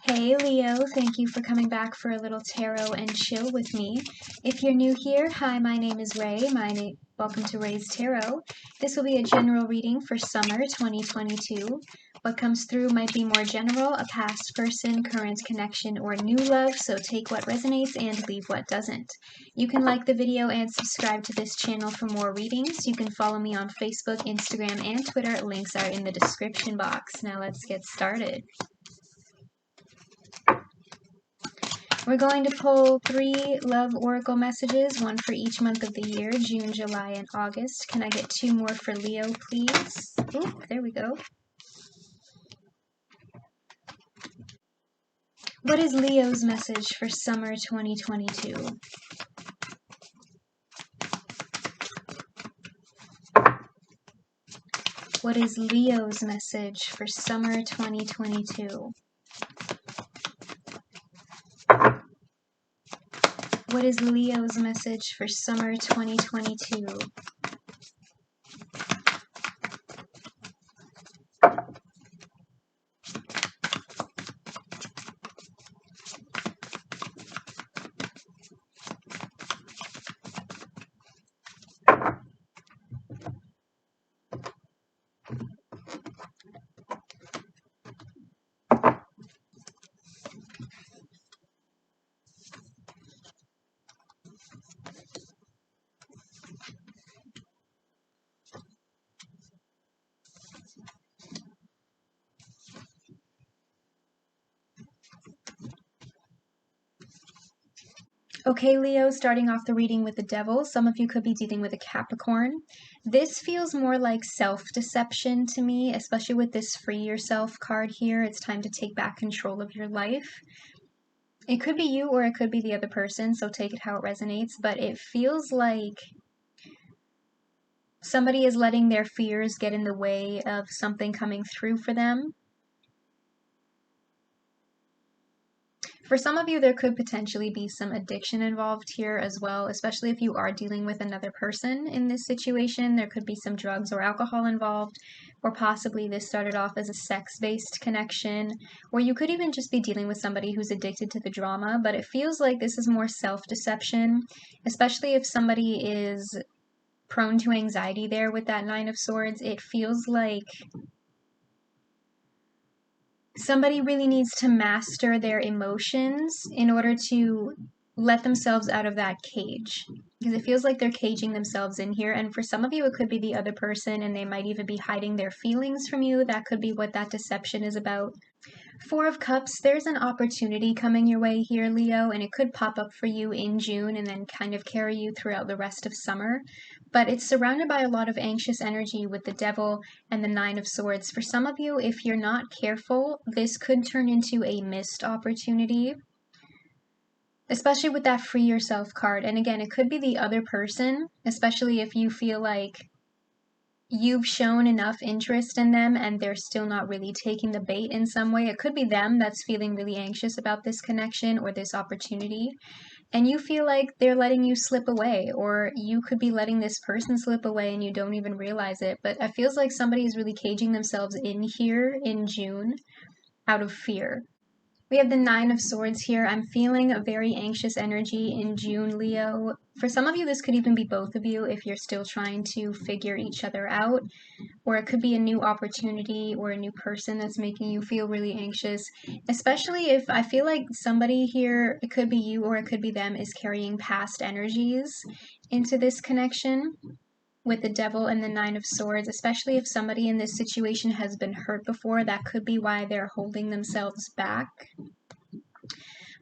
Hey Leo, thank you for coming back for a little tarot and chill with me. If you're new here, hi, my name is Ray. Welcome to Ray's Tarot. This will be a general reading for summer 2022. What comes through might be more general, a past person, current connection, or new love, so take what resonates and leave what doesn't. You can like the video and subscribe to this channel for more readings. You can follow me on Facebook, Instagram, and Twitter. Links are in the description box. Now let's get started. We're going to pull 3 love oracle messages, one for each month of the year, June, July, and August. Can I get 2 more for Leo, please? Oh, there we go. What is Leo's message for summer 2022? What is Leo's message for summer 2022? What is Leo's message for summer 2022? Okay, Leo, starting off the reading with the Devil. Some of you could be dealing with a Capricorn. This feels more like self-deception to me, especially with this Free Yourself card here. It's time to take back control of your life. It could be you or it could be the other person, so take it how it resonates, but it feels like somebody is letting their fears get in the way of something coming through for them. For some of you, there could potentially be some addiction involved here as well, especially if you are dealing with another person in this situation. There could be some drugs or alcohol involved, or possibly this started off as a sex-based connection, or you could even just be dealing with somebody who's addicted to the drama, but it feels like this is more self-deception, especially if somebody is prone to anxiety there with that Nine of Swords. It feels like somebody really needs to master their emotions in order to let themselves out of that cage, because it feels like they're caging themselves in here. And for some of you, it could be the other person, and they might even be hiding their feelings from you. That could be what that deception is about. 4 of Cups, there's an opportunity coming your way here, Leo, and it could pop up for you in June and then kind of carry you throughout the rest of summer. But it's surrounded by a lot of anxious energy with the Devil and the Nine of Swords. For some of you, if you're not careful, this could turn into a missed opportunity, especially with that Free Yourself card. And again, it could be the other person, especially if you feel like you've shown enough interest in them and they're still not really taking the bait in some way. It could be them that's feeling really anxious about this connection or this opportunity, and you feel like they're letting you slip away, or you could be letting this person slip away and you don't even realize it. But it feels like somebody is really caging themselves in here in June out of fear. We have the Nine of Swords here. I'm feeling a very anxious energy in June, Leo. For some of you, this could even be both of you if you're still trying to figure each other out, or it could be a new opportunity or a new person that's making you feel really anxious, especially if I feel like somebody here, it could be you or it could be them, is carrying past energies into this connection with the Devil and the Nine of Swords, especially if somebody in this situation has been hurt before. That could be why they're holding themselves back.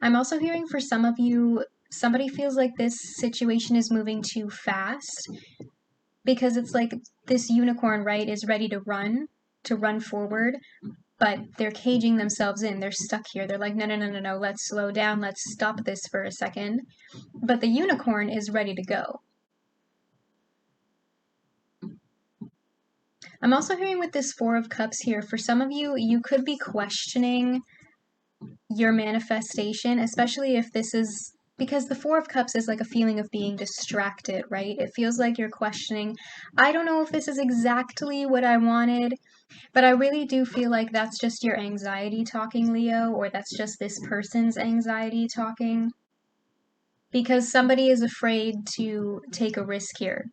I'm also hearing for some of you, somebody feels like this situation is moving too fast, because it's like this unicorn, right, is ready to run forward, but they're caging themselves in. They're stuck here. They're like, no, let's slow down. Let's stop this for a second. But the unicorn is ready to go. I'm also hearing with this 4 of Cups here, for some of you, you could be questioning your manifestation, especially if this is Because the Four of Cups is like a feeling of being distracted, right? It feels like you're questioning, I don't know if this is exactly what I wanted, but I really do feel like that's just your anxiety talking, Leo, or that's just this person's anxiety talking. Because somebody is afraid to take a risk here.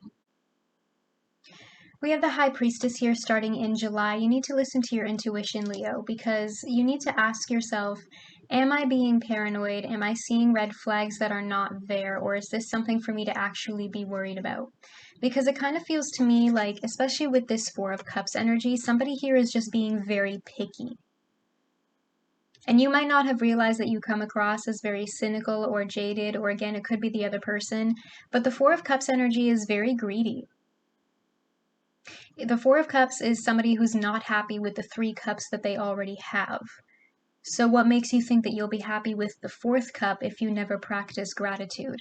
We have the High Priestess here starting in July. You need to listen to your intuition, Leo, because you need to ask yourself, am I being paranoid? Am I seeing red flags that are not there? Or is this something for me to actually be worried about? Because it kind of feels to me like, especially with this Four of Cups energy, somebody here is just being very picky. And you might not have realized that you come across as very cynical or jaded, or again, it could be the other person, but the Four of Cups energy is very greedy. The Four of Cups is somebody who's not happy with the Three Cups that they already have. So what makes you think that you'll be happy with the fourth cup if you never practice gratitude?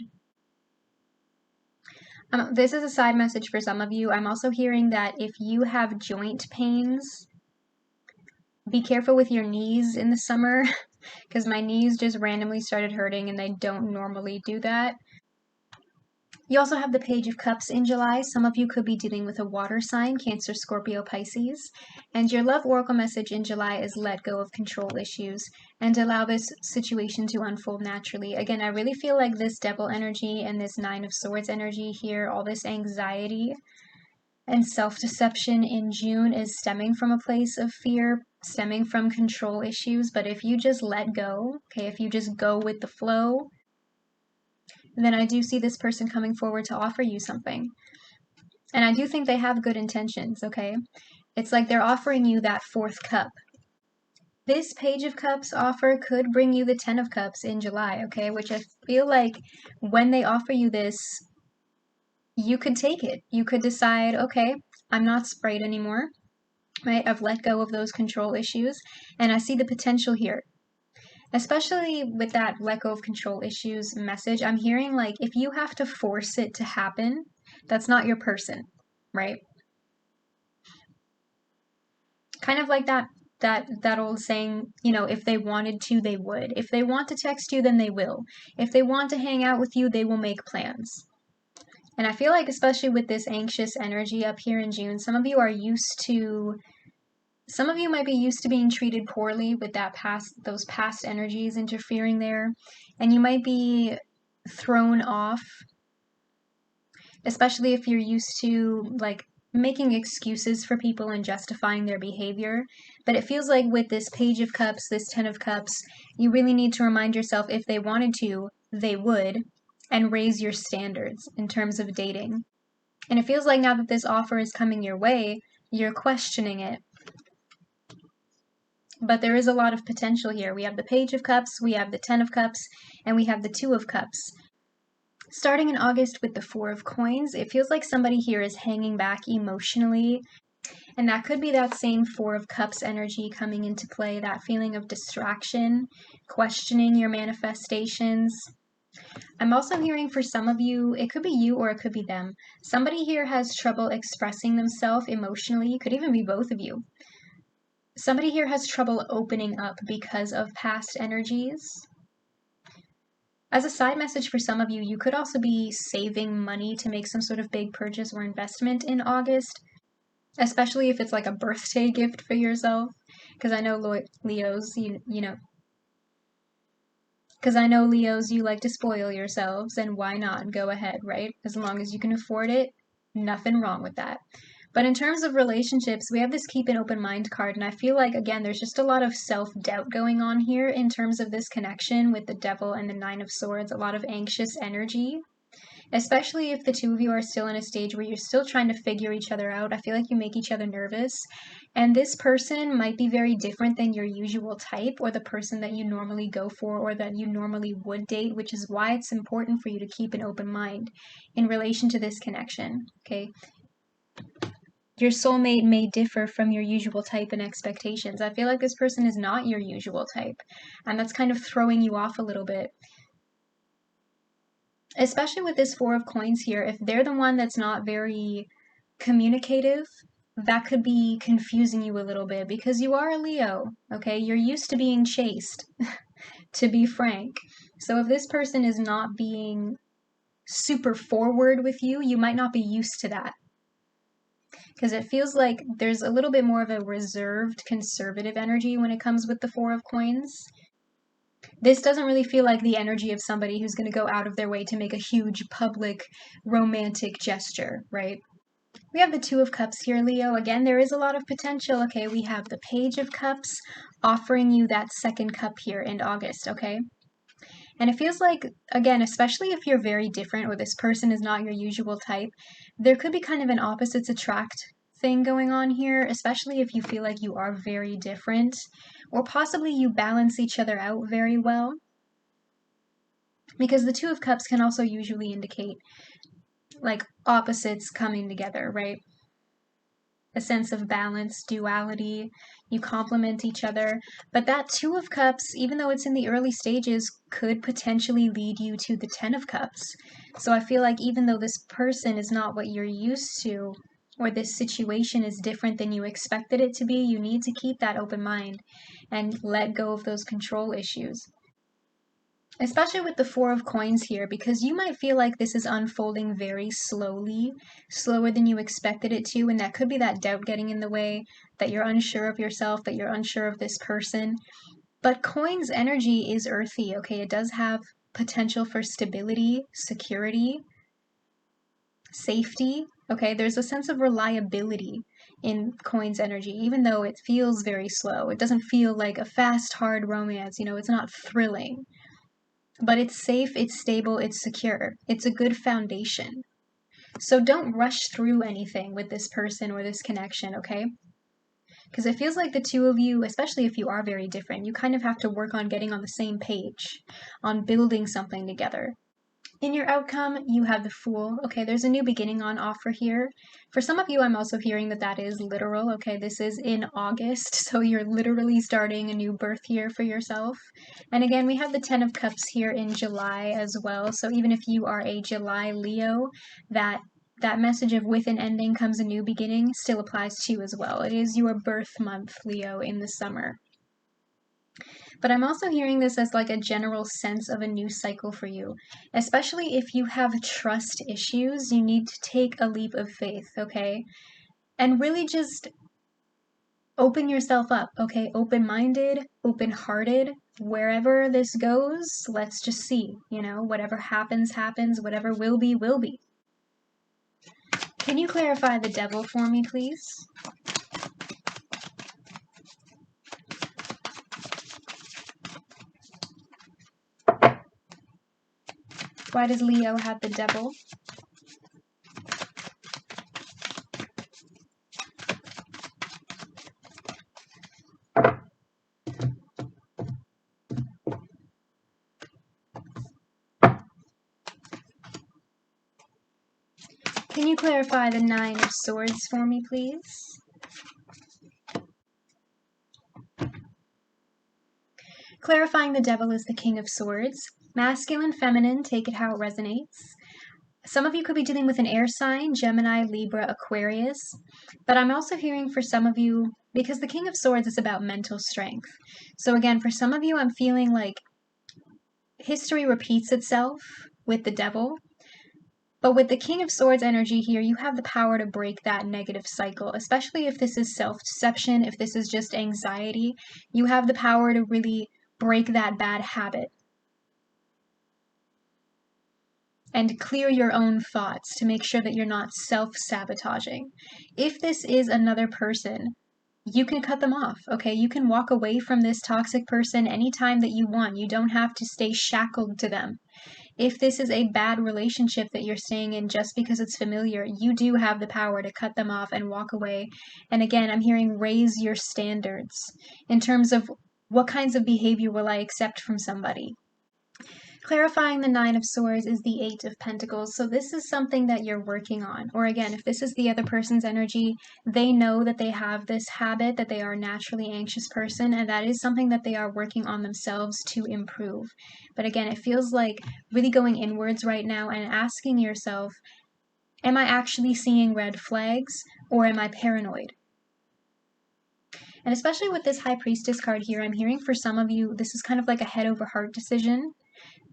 This is a side message for some of you. I'm also hearing that if you have joint pains, be careful with your knees in the summer, because my knees just randomly started hurting and they don't normally do that. You also have the Page of Cups in July. Some of you could be dealing with a water sign, Cancer, Scorpio, Pisces. And your love oracle message in July is let go of control issues and allow this situation to unfold naturally. Again, I really feel like this Devil energy and this Nine of Swords energy here, all this anxiety and self-deception in June is stemming from a place of fear, stemming from control issues. But if you just let go, okay, if you just go with the flow, then I do see this person coming forward to offer you something. And I do think they have good intentions, okay? It's like they're offering you that fourth cup. This Page of Cups offer could bring you the Ten of Cups in July, okay? Which I feel like when they offer you this, you could take it. You could decide, okay, I'm not sprayed anymore, right? I've let go of those control issues, and I see the potential here. Especially with that let go of control issues message, I'm hearing like if you have to force it to happen, that's not your person, right? Kind of like that old saying, you know, if they wanted to, they would. If they want to text you, then they will. If they want to hang out with you, they will make plans. And I feel like especially with this anxious energy up here in June, some of you might be used to being treated poorly with those past energies interfering there, and you might be thrown off, especially if you're used to like making excuses for people and justifying their behavior. But it feels like with this Page of Cups, this Ten of Cups, you really need to remind yourself if they wanted to, they would, and raise your standards in terms of dating. And it feels like now that this offer is coming your way, you're questioning it. But there is a lot of potential here. We have the Page of Cups, we have the Ten of Cups, and we have the Two of Cups. Starting in August with the Four of Coins, it feels like somebody here is hanging back emotionally. And that could be that same Four of Cups energy coming into play, that feeling of distraction, questioning your manifestations. I'm also hearing for some of you, it could be you or it could be them. Somebody here has trouble expressing themselves emotionally. It could even be both of you. Somebody here has trouble opening up because of past energies. As a side message for some of you, you could also be saving money to make some sort of big purchase or investment in August, especially if it's like a birthday gift for yourself. Because I know Leos, because I know Leos, you like to spoil yourselves, and why not? Go ahead, right? As long as you can afford it, nothing wrong with that. But in terms of relationships, we have this keep an open mind card, and I feel like, again, there's just a lot of self-doubt going on here in terms of this connection with the Devil and the Nine of Swords, a lot of anxious energy, especially if the two of you are still in a stage where you're still trying to figure each other out. I feel like you make each other nervous, and this person might be very different than your usual type or the person that you normally go for or that you normally would date, which is why it's important for you to keep an open mind in relation to this connection, okay? Your soulmate may differ from your usual type and expectations. I feel like this person is not your usual type, and that's kind of throwing you off a little bit. Especially with this Four of Coins here, if they're the one that's not very communicative, that could be confusing you a little bit because you are a Leo, okay? You're used to being chased. to be frank. So if this person is not being super forward with you, you might not be used to that. Because it feels like there's a little bit more of a reserved, conservative energy when it comes with the Four of Coins. This doesn't really feel like the energy of somebody who's going to go out of their way to make a huge public romantic gesture, right? We have the Two of Cups here, Leo. Again, there is a lot of potential, okay? We have the Page of Cups offering you that second cup here in August, okay? And it feels like, again, especially if you're very different or this person is not your usual type, there could be kind of an opposites attract thing going on here, especially if you feel like you are very different, or possibly you balance each other out very well. Because the Two of Cups can also usually indicate like opposites coming together, right? A sense of balance, duality, you complement each other. But that Two of Cups, even though it's in the early stages, could potentially lead you to the Ten of Cups. So I feel like even though this person is not what you're used to, or this situation is different than you expected it to be, you need to keep that open mind and let go of those control issues. Especially with the Four of Coins here, because you might feel like this is unfolding very slowly, slower than you expected it to, and that could be that doubt getting in the way, that you're unsure of yourself, that you're unsure of this person. But Coins energy is earthy, okay? It does have potential for stability, security, safety, okay? There's a sense of reliability in Coins energy, even though it feels very slow. It doesn't feel like a fast, hard romance, you know, it's not thrilling. But it's safe, it's stable, it's secure. It's a good foundation. So don't rush through anything with this person or this connection, okay? Because it feels like the two of you, especially if you are very different, you kind of have to work on getting on the same page, on building something together. In your outcome, you have the Fool. Okay, there's a new beginning on offer here. For some of you, I'm also hearing that that is literal. Okay, this is in August, so you're literally starting a new birth year for yourself. And again, we have the Ten of Cups here in July as well. So even if you are a July Leo, that message of with an ending comes a new beginning still applies to you as well. It is your birth month, Leo, in the summer. But I'm also hearing this as like a general sense of a new cycle for you. Especially if you have trust issues, you need to take a leap of faith, okay? And really just open yourself up, okay? Open-minded, open-hearted. Wherever this goes, let's just see, you know? Whatever happens, happens. Whatever will be, will be. Can you clarify the Devil for me, please? Why does Leo have the Devil? Can you clarify the Nine of Swords for me, please? Clarifying the Devil is the King of Swords. Masculine, feminine, take it how it resonates. Some of you could be dealing with an air sign, Gemini, Libra, Aquarius. But I'm also hearing for some of you, because the King of Swords is about mental strength. So again, for some of you, I'm feeling like history repeats itself with the Devil. But with the King of Swords energy here, you have the power to break that negative cycle, especially if this is self-deception, if this is just anxiety. You have the power to really break that bad habit and clear your own thoughts to make sure that you're not self-sabotaging. If this is another person, you can cut them off, okay? You can walk away from this toxic person anytime that you want. You don't have to stay shackled to them. If this is a bad relationship that you're staying in just because it's familiar, you do have the power to cut them off and walk away. And again, I'm hearing raise your standards in terms of what kinds of behavior will I accept from somebody. Clarifying the Nine of Swords is the Eight of Pentacles, so this is something that you're working on. Or again, if this is the other person's energy, they know that they have this habit, that they are a naturally anxious person, and that is something that they are working on themselves to improve. But again, it feels like really going inwards right now and asking yourself, am I actually seeing red flags, or am I paranoid? And especially with this High Priestess card here, I'm hearing for some of you, this is kind of like a head over heart decision.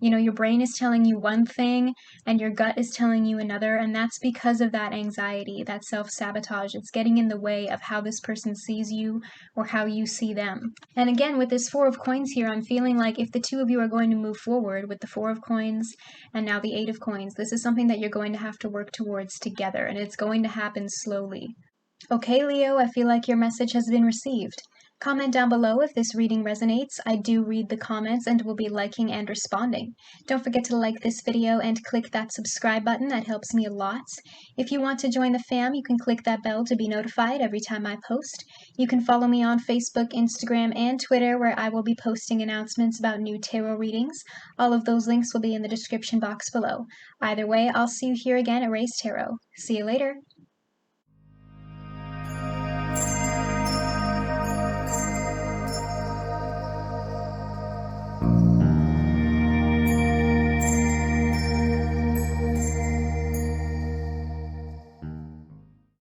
You know, your brain is telling you one thing and your gut is telling you another, and that's because of that anxiety, that self-sabotage. It's getting in the way of how this person sees you or how you see them. And again, with this Four of Coins here, I'm feeling like if the two of you are going to move forward with the Four of Coins and now the Eight of Coins, this is something that you're going to have to work towards together, and it's going to happen slowly. Okay, Leo, I feel like your message has been received. Comment down below if this reading resonates. I do read the comments and will be liking and responding. Don't forget to like this video and click that subscribe button. That helps me a lot. If you want to join the fam, you can click that bell to be notified every time I post. You can follow me on Facebook, Instagram, and Twitter, where I will be posting announcements about new tarot readings. All of those links will be in the description box below. Either way, I'll see you here again at Raise Tarot. See you later.